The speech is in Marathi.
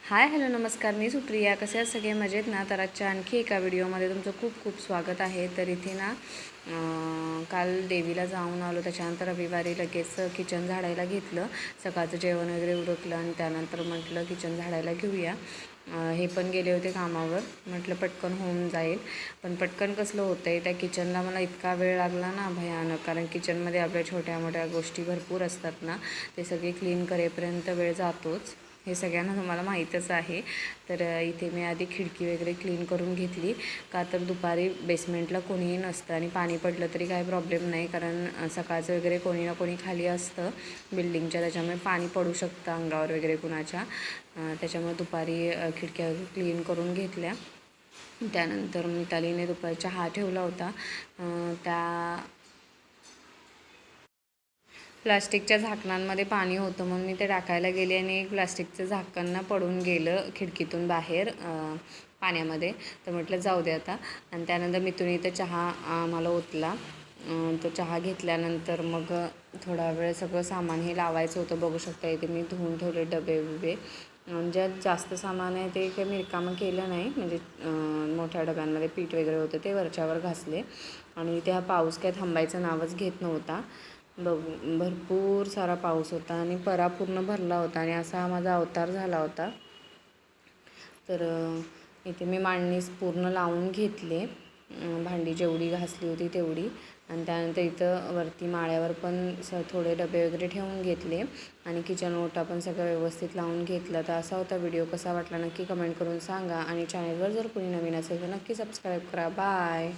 हाय हॅलो नमस्कार, मी सुप्रिया. कसे आहात सगळे? मजेत ना? तर आजच्या आणखी एका व्हिडिओमध्ये तुमचं खूप खूप स्वागत आहे. तर इथे ना काल देवीला जाऊन आलो, त्याच्यानंतर रविवारी लगेच किचन झाडायला घेतलं. सकाळचं जेवण वगैरे उरकलं आणि त्यानंतर म्हटलं किचन झाडायला घेऊया. हे पण गेले होते कामावर, म्हटलं पटकन होऊन जाईल. पण पटकन कसलं होतं आहे, त्या किचनला मला इतका वेळ लागला ना भयानक. कारण किचनमध्ये आपल्या छोट्या मोठ्या गोष्टी भरपूर असतात ना, ते सगळे क्लीन करेपर्यंत वेळ जातोच. हे सगळ्यांना तुम्हाला माहीतच आहे. तर इथे मी आधी खिडकी वगैरे क्लीन करून घेतली, का तर दुपारी बेसमेंटला कोणीही नसतं आणि पाणी पडलं तरी काही प्रॉब्लेम नाही. कारण सकाळचं वगैरे कोणी ना कोणी खाली असतं बिल्डिंगच्या, त्याच्यामुळे पाणी पडू शकतं अंगावर वगैरे कुणाच्या. त्याच्यामुळे दुपारी खिडक्या क्लीन करून घेतल्या. त्यानंतर मितालीने दुपारी चहा ठेवला होता. त्या प्लास्टिकच्या झाकणांमध्ये पाणी होतं, म्हणून मी ते टाकायला गेले आणि एक प्लास्टिकचं झाकण पडून गेलं खिडकीतून बाहेर पाण्यामध्ये. तर म्हटलं जाऊ दे आता. आणि त्यानंतर मिथुनी इथं चहा आम्हाला ओतला. तो चहा घेतल्यानंतर मग थोडा वेळ सगळं सामान हे लावायचं होतं. बघू शकता इथे मी धुवून ठेवले डबे बिबे. ज्यात जास्त सामान आहे ते काही मी रिकामं केलं नाही. म्हणजे मोठ्या डब्यांमध्ये पीठ वगैरे होतं ते वरच्यावर घासले. आणि इथे हा पाऊस काय थांबायचं नावच घेत नव्हता. भरपूर सारा पाऊस होता आणि परा पूर्ण भरला होता आणि असा माझा अवतार झाला होता. तर इथे मी मांडणीस पूर्ण लावून घेतले, भांडी जेवढी घासली होती तेवढी. आणि त्यानंतर इथं वरती माळ्यावर पण थोडे डबे वगैरे ठेवून घेतले आणि किचन ओटा पण सगळं व्यवस्थित लावून घेतलं. तर असा होता व्हिडिओ. कसा वाटला नक्की कमेंट करून सांगा आणि चॅनलवर जर कोणी नवीन असेल तर नक्की सबस्क्राईब करा. बाय.